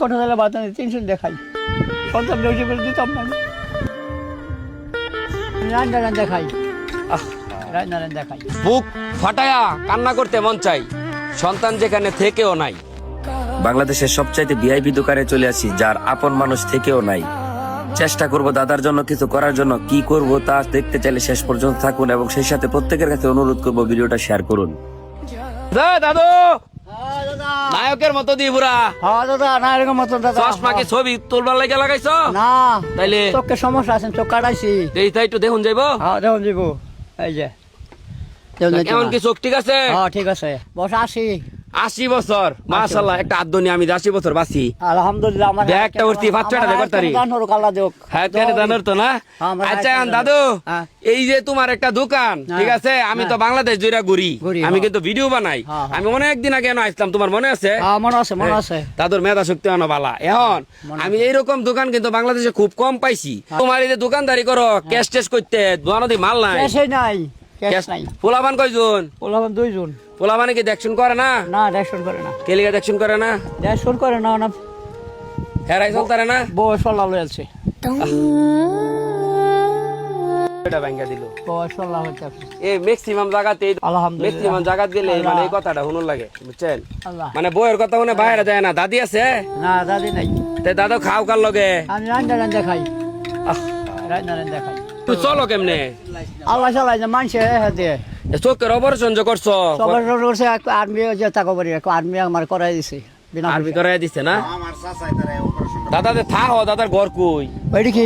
কথা দিলে বাতা নেই, টেনশন দেখাই সন্তান বেশি করে দিতাম না, রান্না রান্না খাই, রান্না রান্না খাই। বুক ফাটায়া কান্না করতে মন চাই, সন্তান যেখানে থেকেও নাই। বাংলাদেশের সবচাইতে ভিআইপি দোকানে চলে আসি, যার আপন মানুষ থেকেও নাই। চেষ্টা করব দাদার জন্য কিছু করার জন্য। কি করব তা দেখতে চাইলে শেষ পর্যন্ত থাকুন, এবং সেই সাথে প্রত্যেকের কাছে অনুরোধ করব ভিডিওটা শেয়ার করুন। দাদু নায়কের মতো দি পুরা হ্যাঁ দাদা, না এরকম মতো দাদা। চশমা কি ছবি তুলবার লাগে লাগাইছো? না, তাইলে চোখে সমস্যা আছে, চোখ কাটাইছি। এই তাই একটু দেখুন যাইবো। হ্যাঁ দেখুন যাবো, এই যে কেমন কি চোখ ঠিক আছে? হ্যাঁ ঠিক আছে, বস 80 বছর মাশাআল্লাহ, একটা আদনি আমি 80 বছর বাঁচি। আলহামদুলিল্লাহ। আমার ব্যাগটা ভর্তি বাচ্চাটা দেখো তারি। হ্যাঁ কেন জানোর তো না। আচ্ছা দাদু, এই যে তোমার একটা দোকান, ঠিক আছে, আমি তো বাংলাদেশ জুড়ে ঘুরি, আমি কিন্তু ভিডিও বানাই। আমি অনেকদিন আগে আসলাম, তোমার মনে আছে? মনে আছে, মনে আছে। দাদুর মেধা শক্তি অন বালা। এখন আমি এইরকম দোকান কিন্তু বাংলাদেশে খুব কম পাইছি। তোমার এই যে দোকানদারি করো, ক্যাশ টেশ করতে দোকানদি মাল নাই, নাই, ক্যাশ নাই। পোলাবান কয়জন? পোলাবান 2 জন। পোলাবানে কি দেখশন করে না? না, দেখশন করে না। কেলিগা দেখশন করে না? দেখশন করে না, না হেরাই চলতারে না। বয়স লাল হয়েছে, এটা ভাঙ্গা দিল। বয়স লাল হয়েছে। এই ম্যাক্সিমাম জায়গাতে, আলহামদুলিল্লাহ, ম্যাক্সিমাম জায়গা গেলে মানে এই কথাটা শুনুন লাগে, বুঝছেন? আল্লাহ, মানে বইয়ের কথা মনে বাইরে যায় না। দাদি আছে? না, দাদি নাই। তে দাদু খাও কার লগে? আমি রান্না রান্না খাই, রান্না রান্না খাই। তুই চলো কেমনে? আল্লাহ চালাই যে মানুষে দিয়ে চোখের অপারেশন যে করছো, সবার করছে, আর্মি যে টাকা করি, আর্মি আমার করাই দিছে, বিনা আর্মি করাই দিছে না? দাদা থাকো, দাদার ঘর কই? ওইটি কি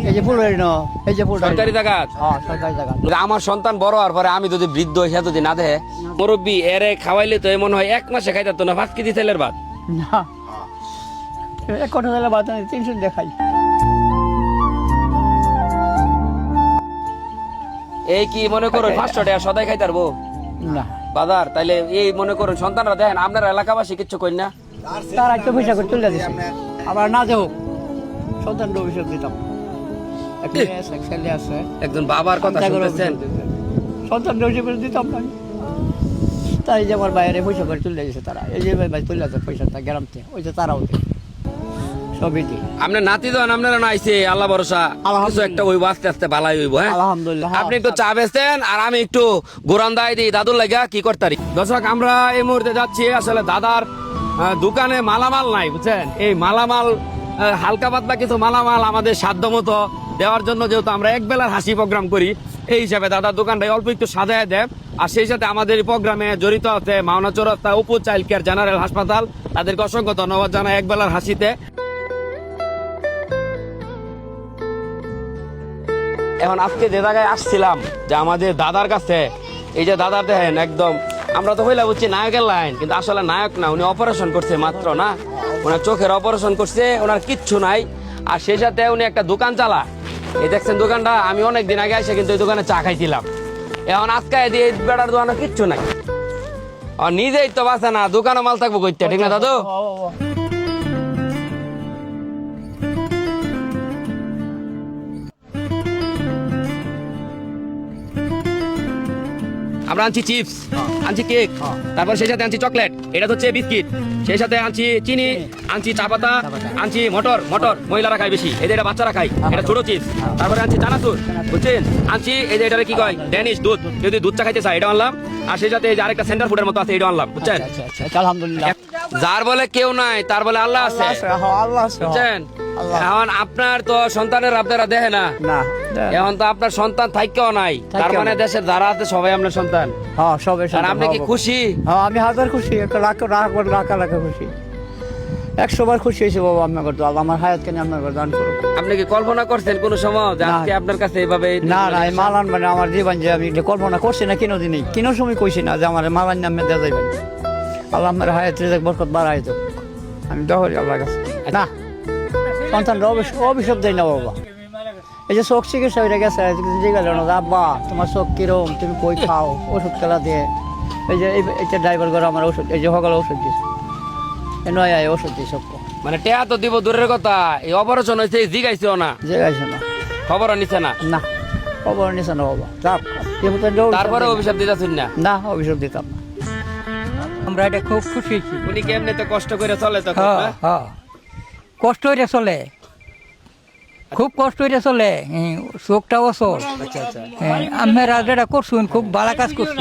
এই যে ফুল ন, এই যে ফুল সরকারি জায়গা। হ্যাঁ সরকারি জায়গা। আমার সন্তান বড় হওয়ার পরে আমি যদি বৃদ্ধ হয়ে যদি না দেয়, মুরব্বী এরে খাওয়াইলে তো মনে হয় 1 মাসে খাইতে তো না 5 কেজি তেলের ভাত। না, এক কথা দিলে বাতা নেই, টেনশন দেখাই। এই কি মনে করুন 500 টাকা সদাই খাইতে পারবো না বাজার? তাইলে এই মনে করুন সন্তানরা দেখেন, আপনার এলাকাবাসী কিচ্ছু কই না। তার একটা পয়সা করে তুলে দিছে, আবার না দেহ সন্তান অভিযোগ দিতাম। এক মেয়ে আছে, এক ছেলে আছে, একজন বাবার কথা শুনতেছেন, সন্তান অভিযোগ করে দিতাম না। তাই যে আমার বাইরে পয়সা করে তুলে দিয়েছে তারা, এই যে ভাই তুলে আছে পয়সাটা গ্রামতে, ওই যে তারাও সবই দিই। আপনার নাতি দেন, আপনারা না আইছে, আল্লাহ ভরসা কিছু একটা হইব, আস্তে আস্তে ভালাই হইব। হ্যাঁ আলহামদুলিল্লাহ। আপনি একটু চা বেচতেন আর আমি একটু গোরান্দাই দিই দাদুর লাগা কি করতারি। দর্শক, আমরা এই মুহূর্তে যাচ্ছি আসলে দাদার দোকানে মালামাল নাই, বুঝছেন? এই মালামাল হালকা পাতলা কিছু মালামাল আমাদের সাধ্য মতো দেওয়ার জন্য, যেহেতু আমরা এক বেলার হাসি প্রোগ্রাম করি, এই হিসাবে দাদার দোকানটাই অল্প একটু সাজায় দেয়। আর সেই সাথে আমাদের এই প্রোগ্রামে জড়িত আছে মাওনা চৌরাস্তা অপু চাইল্ড কেয়ার জেনারেল হাসপাতাল, তাদেরকে অসংখ্য ধন্যবাদ জানাই এক বেলার হাসিতে। এখন আজকে যে জায়গায় আসছিলাম, যে আমাদের দাদার কাছে, এই যে দাদার দেখেন একদম, আমরা তো হইলা বুঝছি নায়কের লাইন, কিন্তু আসলে নায়ক না, উনি অপারেশন করছে মাত্র, না ওনার চোখের অপারেশন করছে, ওনার কিচ্ছু নাই। আর সেই সাথে উনি একটা দোকান চালা, এই দেখছেন দোকানটা, আমি অনেকদিন আগে এসে কিন্তু এই দোকানে চা খাইছিলাম। এখন আজকে দিয়ে বেড়ার দোকানে কিচ্ছু নাই, আর নিজেই তো বাঁচে না, দোকানে মাল থাকবো করতে, ঠিক না দাদু? আমরা আনছি চিপস, আনছি কেক, তারপর সেই সাথে আনছি চকলেট, এটা হচ্ছে বিস্কিট, সেই সাথে আনছি চিনি, আনছি চা পাতা, আনছি মটর, মহিলারা খায় বেশি, এই যে এটা বাচ্চারা খায়, এটা ছোট চিপস, তারপরে আনছি চানাচুর, বুঝছেন? আনছি এই যে এটা কি কয়, ড্যানিশ দুধ, যদি দুধ চা খাইতে চাই এটা আনলাম। আর সেই সাথে এই যে আরেকটা সেন্টার ফুডের মতো আছে, এটা আনলাম, বুঝছেন? আলহামদুলিল্লাহ। যার বলে কেউ নাই, তার বলে আল্লাহ আছে, বুঝছেন? এখন আপনার তো সন্তানের আপনারা দেখে না, এখন তো আপনার সন্তান থাকেও নাই, তার মানে দেশের যারা আছে সবাই আপনার সন্তান। হ্যাঁ সবাই। আর আপনি কি খুশি? হ্যাঁ আমি হাজার খুশি, লাখ খুশি, 100 বার খুশি হয়েছে বাবা আপনার করতো, আল্লাহ আমার হায়াত কেন আপনার করে দান করুন। আপনি কি কল্পনা করছেন কোন সময় যে আজকে আপনার কাছে এইভাবে? না না, এই মালান মানে আমার জীবন যে আমি কল্পনা করছি না, কোনোদিনই কোনো সময় কইছি না যে আমার মালান নামে দেওয়া যাইবেন। আল্লাহ আমার হায়াত রেজাক বরকত বাড়াই তো, আমি দহরি আল্লাহর কাছে। না সন্তানরা অভিশাপ দেয় না বাবা। এই যে চোখ চিকিৎসা হয়ে গেছে, জিজ্ঞাসা না আব্বা তোমার চোখ কিরম, তুমি কই খাও, ওষুধ খেলা দিয়ে, এই যে এটা ড্রাইভার করে আমার ওষুধ, এই যে সকালে ওষুধ দিয়েছে, নয় ওষুধ দিই সব। মানে টেয়া তো দিব দূরের কথা, এই অপারেশন হয়েছে জিগাইছেও না, জিগাইছে না, খবরও নিছে না। না খবর নিছে না বাবা, তারপরে অভিশাপ দিতেছেন না? না অভিশাপ দিতাম না। আমরা এটা খুব খুশি। উনি কেমনে তো কষ্ট করে চলে তো, কষ্ট হইতে চলে, খুব কষ্ট হইতে চলে, চোখটা অসল। আমরা যেটা করছুন খুব ভালো কাজ করছুন।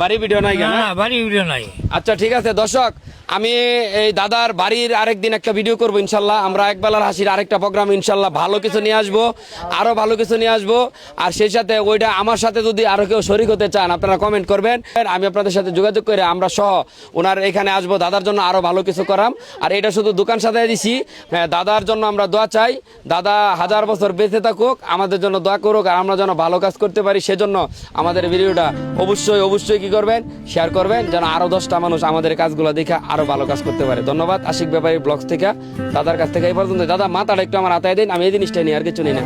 বাড়ি ভিডিও নাই কেন? বাড়ি ভিডিও নাই। আচ্ছা ঠিক আছে দর্শক, আমি এই দাদার বাড়ির আরেকদিন একটা ভিডিও করবো ইনশাল্লাহ। আমরা একবেলার হাসির আরেকটা প্রোগ্রাম ইনশাল্লাহ ভালো কিছু নিয়ে আসবো, আরো ভালো কিছু নিয়ে আসবো। আর সেই সাথে ওইটা আমার সাথে যদি আরো কেউ শরিক হতে চান আপনারা কমেন্ট করবেন, আমি আপনাদের সাথে যোগাযোগ করে আমরা সহ ওনার এখানে আসবো, দাদার জন্য আরো ভালো কিছু করাম। আর এটা শুধু দোকান সাজায় দিছি, দাদার জন্য আমরা দোয়া চাই, দাদা 1000 বছর বেঁচে থাকুক, আমাদের জন্য দোয়া করুক, আর আমরা যেন ভালো কাজ করতে পারি। সেজন্য আমাদের ভিডিওটা অবশ্যই অবশ্যই কি করবেন, শেয়ার করবেন, যেন আরো 10টা মানুষ আমাদের কাজগুলো দেখে আরো ভালো কাজ করতে পারে। ধন্যবাদ আশিক ব্যাপারী ব্লগস থেকে, দাদার কাছ থেকে এই পর্যন্ত। দাদা মাথাটা একটু আমার হাতায় দিন, আমি এই জিনিসটা নিয়ে আর কিছু নিই না।